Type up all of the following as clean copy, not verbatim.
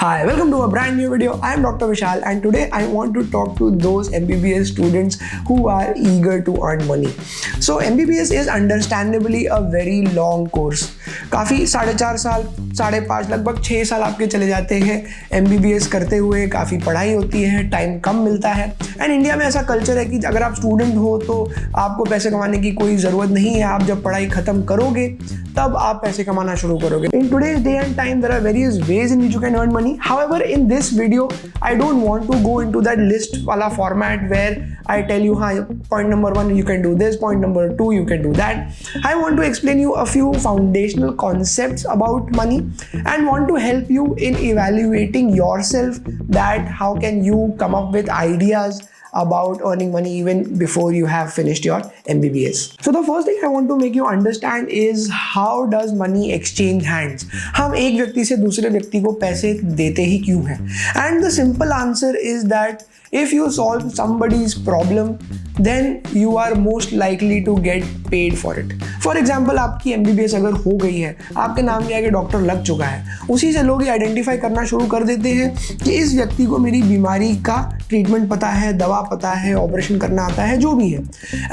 Hi, welcome to a brand new video. I am Dr. Vishal and today I want to talk to those MBBS students who are eager to earn money. So MBBS is understandably a very long course. काफ़ी 4.5 साल, 5.5 लगभग 6 साल आपके चले जाते हैं MBBS करते हुए. काफ़ी पढ़ाई होती है, टाइम कम मिलता है एंड इंडिया में ऐसा कल्चर है कि अगर आप स्टूडेंट हो तो आपको पैसे कमाने की कोई ज़रूरत नहीं है. आप जब पढ़ाई ख़त्म करोगे तब आप पैसे कमाना शुरू करोगे. In today's day and time there are various ways in which you can earn money. However, in this video I don't want to go into that list wala format where I tell you point number 1 you can do this, point number 2 you can do that. I want to explain you a few foundational concepts about money and want to help you in evaluating yourself that how can you come up with ideas about earning money even before you have finished your MBBS. So the first thing I want to make you understand is how does money exchange hands? हम एक व्यक्ति से दूसरे व्यक्ति को पैसे देते ही क्यों हैं? And the simple answer is that if you solve somebody's problem, then you are most likely to get paid for it. For example, आपकी MBBS अगर हो गई है, आपके नाम में आगे डॉक्टर लग चुका है, उसी से लोग ये आइडेंटिफाई करना शुरू कर देते हैं कि इस व्यक्ति को मेरी बीमारी का ट्रीटमेंट पता है, दवा पता है, ऑपरेशन करना आता है, जो भी है.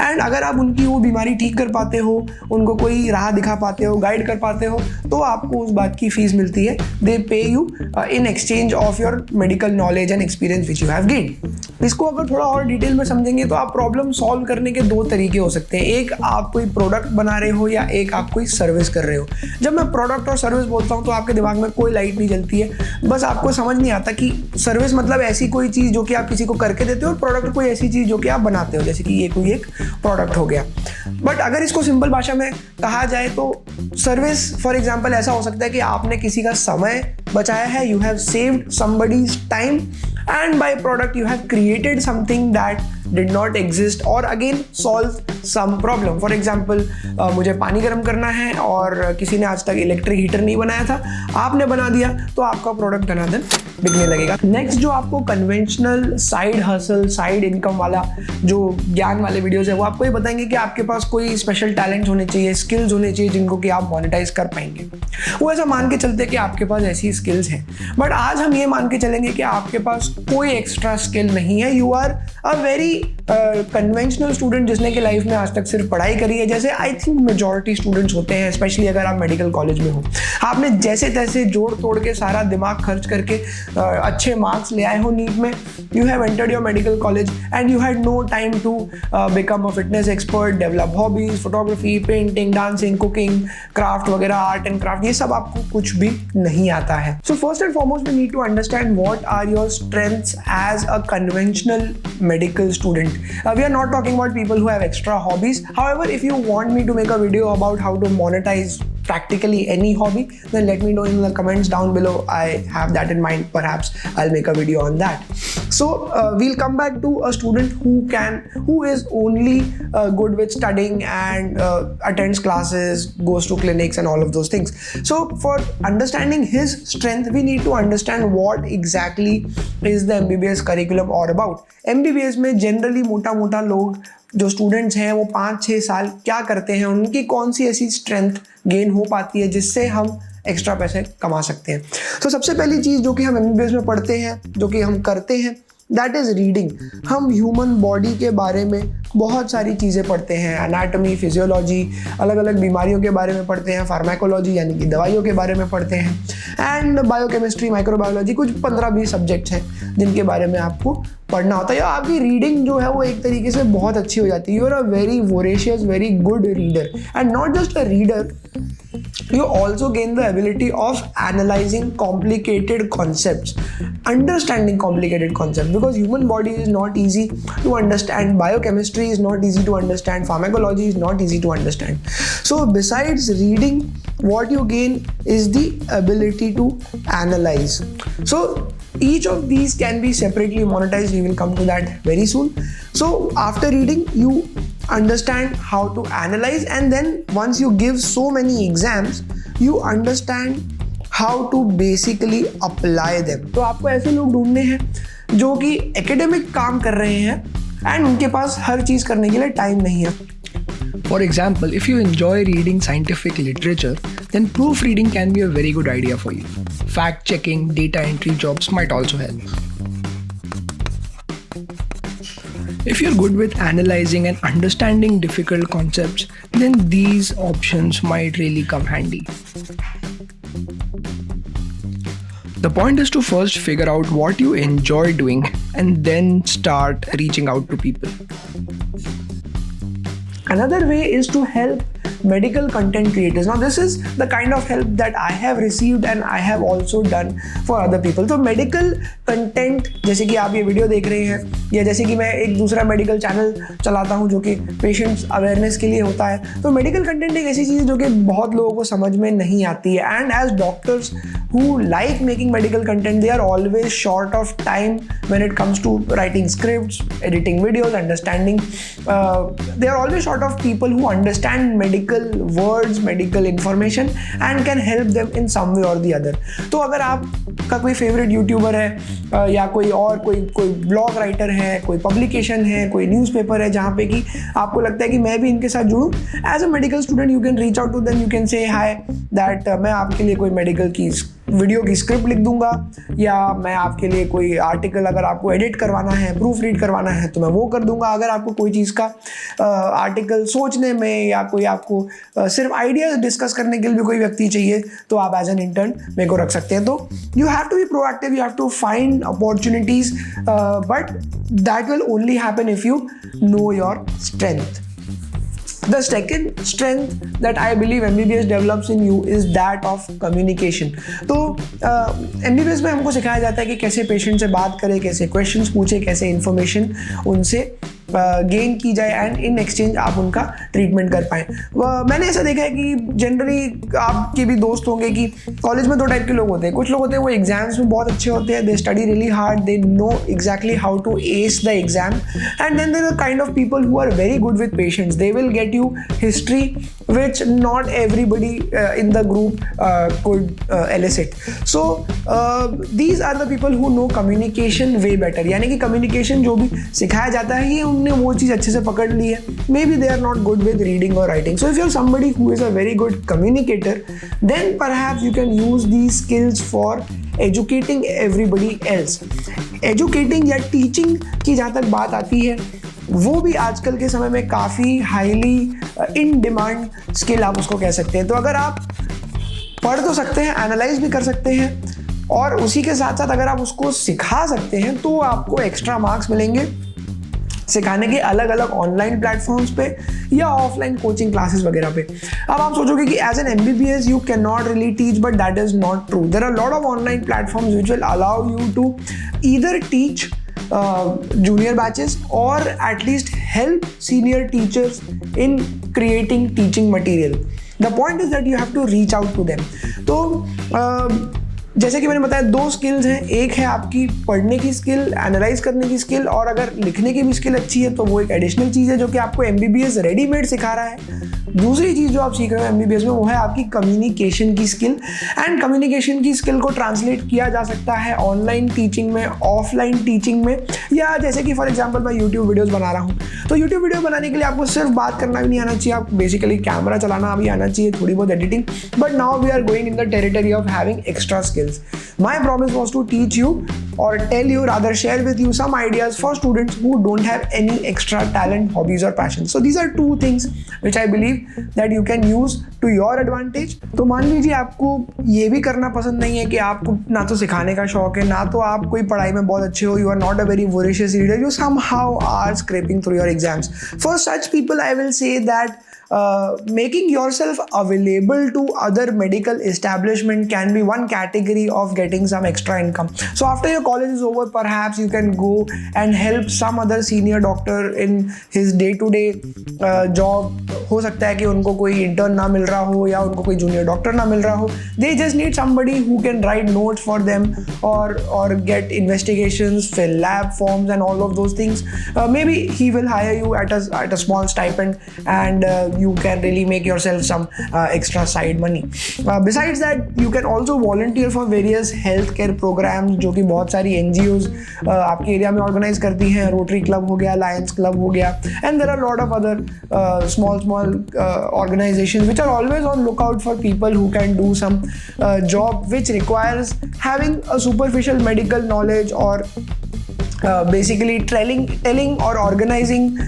एंड अगर आप उनकी वो बीमारी ठीक कर पाते हो, उनको कोई राह दिखा पाते हो, गाइड कर पाते हो, तो आपको उस बात की फीस मिलती है. दे पे you in exchange of your medical knowledge and experience which you have gained. इसको अगर थोड़ा और डिटेल में समझेंगे तो आप प्रॉब्लम सॉल्व करने के 2 तरीके हो सकते हैं. एक आप कोई प्रोडक्ट बना रहे हो या एक आप कोई सर्विस कर रहे हो. जब मैं प्रोडक्ट और सर्विस बोलता हूँ तो आपके दिमाग में कोई लाइट नहीं जलती है. बस आपको समझ नहीं आता कि सर्विस मतलब ऐसी कोई चीज़ जो कि आप किसी को करके देते हो और प्रोडक्ट कोई ऐसी चीज़ जो कि आप बनाते हो, जैसे कि ये कोई एक प्रोडक्ट हो गया. बट अगर इसको सिंपल भाषा में कहा जाए तो सर्विस फॉर एग्जाम्पल ऐसा हो सकता है कि आपने किसी का समय बचाया है, you have saved somebody's time and by product you have created something that did not exist or again solve some problem. For example, मुझे पानी गर्म करना है और किसी ने आज तक इलेक्ट्रिक हीटर नहीं बनाया था, आपने बना दिया तो आपका प्रोडक्ट धनाधन बिकने लगेगा. नेक्स्ट जो आपको conventional side hustle, side income वाला जो ज्ञान वाले वीडियोस है वो आपको ये बताएंगे कि आपके पास कोई स्पेशल टैलेंट होने चाहिए, स्किल्स होने चाहिए जिनको कि आप मोनेटाइज कर पाएंगे. वो ऐसा मान के चलते कि आपके पास ऐसी स्किल्स हैं. बट आज हम ये मान के चलेंगे कि आपके पास कोई एक्स्ट्रा स्किल नहीं है. You are a very conventional student जिसने कि लाइफ में आज तक सिर्फ पढ़ाई करी है, जैसे आई थिंक मेजॉरिटी स्टूडेंट्स होते हैं, स्पेशली अगर आप मेडिकल कॉलेज में हो. आपने जैसे तैसे जोड़ तोड़ के सारा दिमाग खर्च करके अच्छे मार्क्स ले आए हो नीट में. You have entered your medical college and you had no time to become a fitness expert, develop hobbies, photography, painting, dancing, cooking, craft वगैरह, आर्ट एंड क्राफ्ट, ये सब आपको कुछ भी नहीं आता है. So first and foremost we need to understand what are your strengths as a conventional medical student. We are not talking about people who have extra hobbies. However, if you want me to make a video about how to monetize practically any hobby, then let me know in the comments down below. I have that in mind. Perhaps I'll make a video on that. So we'll come back to a student who is only good with studying and attends classes, goes to clinics and all of those things. So for understanding his strength, we need to understand what exactly is the MBBS curriculum all about. MBBS में generally मोटा लोग जो students हैं वो 5-6 साल क्या करते हैं, उनकी कौन सी ऐसी स्ट्रेंथ गेन हो पाती है जिससे हम एक्स्ट्रा पैसे कमा सकते हैं. तो सबसे पहली चीज़ जो कि हम MBBS में पढ़ते हैं, जो कि हम करते हैं, दैट इज़ रीडिंग. हम ह्यूमन बॉडी के बारे में बहुत सारी चीज़ें पढ़ते हैं. एनाटॉमी, फिजियोलॉजी, अलग अलग बीमारियों के बारे में पढ़ते हैं. फार्माकोलॉजी यानी कि दवाइयों के बारे में पढ़ते हैं. एंड बायोकेमिस्ट्री, माइक्रोबायोलॉजी, कुछ 15-20 सब्जेक्ट्स हैं जिनके बारे में आपको पढ़ना होता है. आपकी रीडिंग जो है वो एक तरीके से बहुत अच्छी हो जाती है. You are a very voracious, very good reader. And not just a reader, you also gain the ability of analyzing complicated concepts, understanding complicated concepts, because human body is not easy to understand, biochemistry is not easy to understand, pharmacology is not easy to understand. So besides reading, what you gain is the ability to analyze. So each of these can be separately monetized. We will come to that very soon. So after reading, you understand how to analyze, and then once you give so many exams, you understand how to basically apply them. तो आपको ऐसे लोग ढूंढने हैं जो कि academic काम कर रहे हैं एंड उनके पास हर चीज़ करने के लिए टाइम नहीं है. For example, if you enjoy reading scientific literature, then proofreading can be a very good idea for you. Fact checking, data entry jobs might also help. If you're good with analyzing and understanding difficult concepts, then these options might really come handy. The point is to first figure out what you enjoy doing and then start reaching out to people. Another way is to help medical content creators. Now this is the kind of help that I have received and I have also done for other people. तो medical content, जैसे कि आप ये video देख रहे हैं या जैसे कि मैं एक दूसरा मेडिकल चैनल चलाता हूँ जो कि पेशेंट्स अवेयरनेस के लिए होता है, तो मेडिकल कंटेंट एक ऐसी चीज़ है जो कि बहुत लोगों को समझ में नहीं आती है. And as doctors who like making medical content, they are always short of time when it comes to writing scripts, editing videos, understanding. They are always short of people who understand medical words, medical information and can help them in some way or the other. तो अगर आपका कोई favourite YouTuber है या कोई blog writer है, कोई publication है, कोई न्यूज़पेपर है जहाँ पे कि आपको लगता है कि मैं भी इनके साथ जुड़ूँ, as a medical student you can reach out to them, you can say hi that मैं आपके लिए कोई मेडिकल की वीडियो की स्क्रिप्ट लिख दूंगा या मैं आपके लिए कोई आर्टिकल अगर आपको एडिट करवाना है, प्रूफ रीड करवाना है तो मैं वो कर दूंगा. अगर आपको कोई चीज़ का आर्टिकल सोचने में या कोई आपको सिर्फ आइडियाज डिस्कस करने के लिए भी कोई व्यक्ति चाहिए तो आप एज एन इंटर्न मेरे को रख सकते हैं. तो you have to be proactive, you have to find opportunities, but that will only happen if you know your strength. The second strength that I believe MBBS develops in you is that of communication. तो MBBS में हमको सिखाया जाता है कि कैसे patient से बात करें, कैसे क्वेश्चंस पूछे, कैसे इन्फॉर्मेशन उनसे गेन की जाए एंड इन एक्सचेंज आप उनका ट्रीटमेंट कर पाएँ. मैंने ऐसा देखा है कि जनरली आपके भी दोस्त होंगे कि कॉलेज में दो टाइप के लोग होते हैं. कुछ लोग होते हैं वो एग्जाम्स में बहुत अच्छे होते हैं, they study really hard, they know exactly how to ace the exam. And then there are kind of people who are very good with patients, they will get you history which not everybody in the group could elicit. So these are the people who know communication way better. यानी कि communication जो भी सिखाया जाता है ये उनने वो चीज़ अच्छे से पकड़ ली है. Maybe they are not good with reading or writing. So if you're somebody who is a very good communicator, then perhaps you can use these skills for educating everybody else. Educating या teaching की जहाँ तक बात आती है वो भी आजकल के समय में काफ़ी हाईली इन डिमांड स्किल आप उसको कह सकते हैं. तो अगर आप पढ़ तो सकते हैं, एनालाइज भी कर सकते हैं और उसी के साथ साथ अगर आप उसको सिखा सकते हैं तो आपको एक्स्ट्रा मार्क्स मिलेंगे सिखाने के अलग अलग ऑनलाइन प्लेटफॉर्म्स पे या ऑफलाइन कोचिंग क्लासेस वगैरह पे. अब आप सोचोगे कि as an MBBS you can not really teach, but that is not true. There are lot of online platforms which will allow you to either teach junior batches or at least help senior teachers in creating teaching material. The point is that you have to reach out to them. तो जैसे कि मैंने बताया दो skills हैं, एक है आपकी पढ़ने की स्किल, एनालाइज करने की स्किल, और अगर लिखने की भी स्किल अच्छी है तो वो एक एडिशनल चीज़ है जो कि आपको MBBS रेडीमेड सिखा रहा है. दूसरी चीज़ जो आप सीख रहे हो MBBS में वो है आपकी कम्युनिकेशन की स्किल. एंड कम्युनिकेशन की स्किल को ट्रांसलेट किया जा सकता है ऑनलाइन टीचिंग में, ऑफलाइन टीचिंग में, या जैसे कि फॉर एग्जांपल मैं यूट्यूब वीडियोस बना रहा हूँ तो यूट्यूब वीडियो बनाने के लिए आपको सिर्फ बात करना भी नहीं आना चाहिए, आप बेसिकली कैमरा चलाना भी आना चाहिए, थोड़ी बहुत editing. But now we are going in the territory of having extra skills. My promise was to teach you or tell you, rather share with you some ideas for students who don't have any extra talent, hobbies or passions. So these are two things which I believe that you can use to your advantage. तो मान लीजिए आपको ये भी करना पसंद नहीं है कि आपको ना तो सिखाने का शौक है, ना तो आप कोई पढ़ाई में बहुत अच्छे हो, you are not a very voracious reader, you somehow are scraping through your exams. For such people I will say that making yourself available to other medical establishment can be one category of getting some extra income. So after your college is over, perhaps you can go and help some other senior doctor in his day-to-day job. हो सकता है कि उनको कोई intern ना मिल रहा हो या उनको कोई junior doctor ना मिल रहा हो. They just need somebody who can write notes for them or get investigations, fill lab forms and all of those things. Maybe he will hire you at a small stipend and you can really make yourself some extra side money. Besides that, you can also volunteer for various healthcare programs जो कि बहुत सारी NGOs आपके area में organise करती हैं. Rotary club हो गया, लायंस क्लब हो गया, and there are a lot of other small organizations which are always on lookout for people who can do some job which requires having a superficial medical knowledge or basically telling or organizing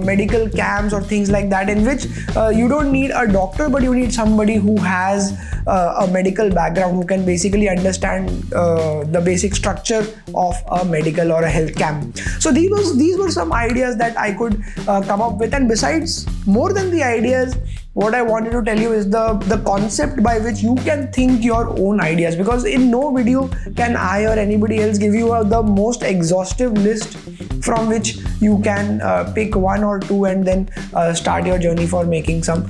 medical camps or things like that, in which you don't need a doctor, but you need somebody who has a medical background, who can basically understand the basic structure of a medical or a health camp. So these were some ideas that I could come up with. And besides, more than the ideas, what I wanted to tell you is the concept by which you can think your own ideas, because in no video can I or anybody else give you the most exhaustive list from which you can pick one or two and then start your journey for making some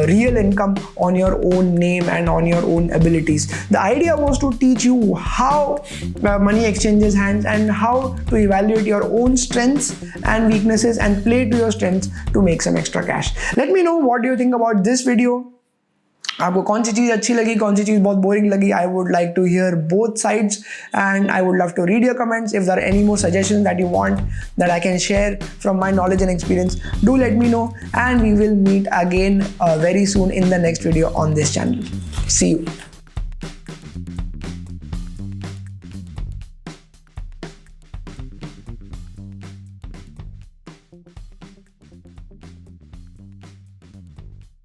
real income on your own name and on your own abilities. The idea was to teach you how money exchanges hands and how to evaluate your own strengths and weaknesses and play to your strengths to make some extra cash. Let me know what do you think about this video. आपको कौन सी चीज़ अच्छी लगी, कौन सी चीज़ बहुत boring लगी. I would like to hear both sides and I would love to read your comments. If there are any more suggestions that you want that I can share from my knowledge and experience, do let me know, and we will meet again very soon in the next video on this channel. See you.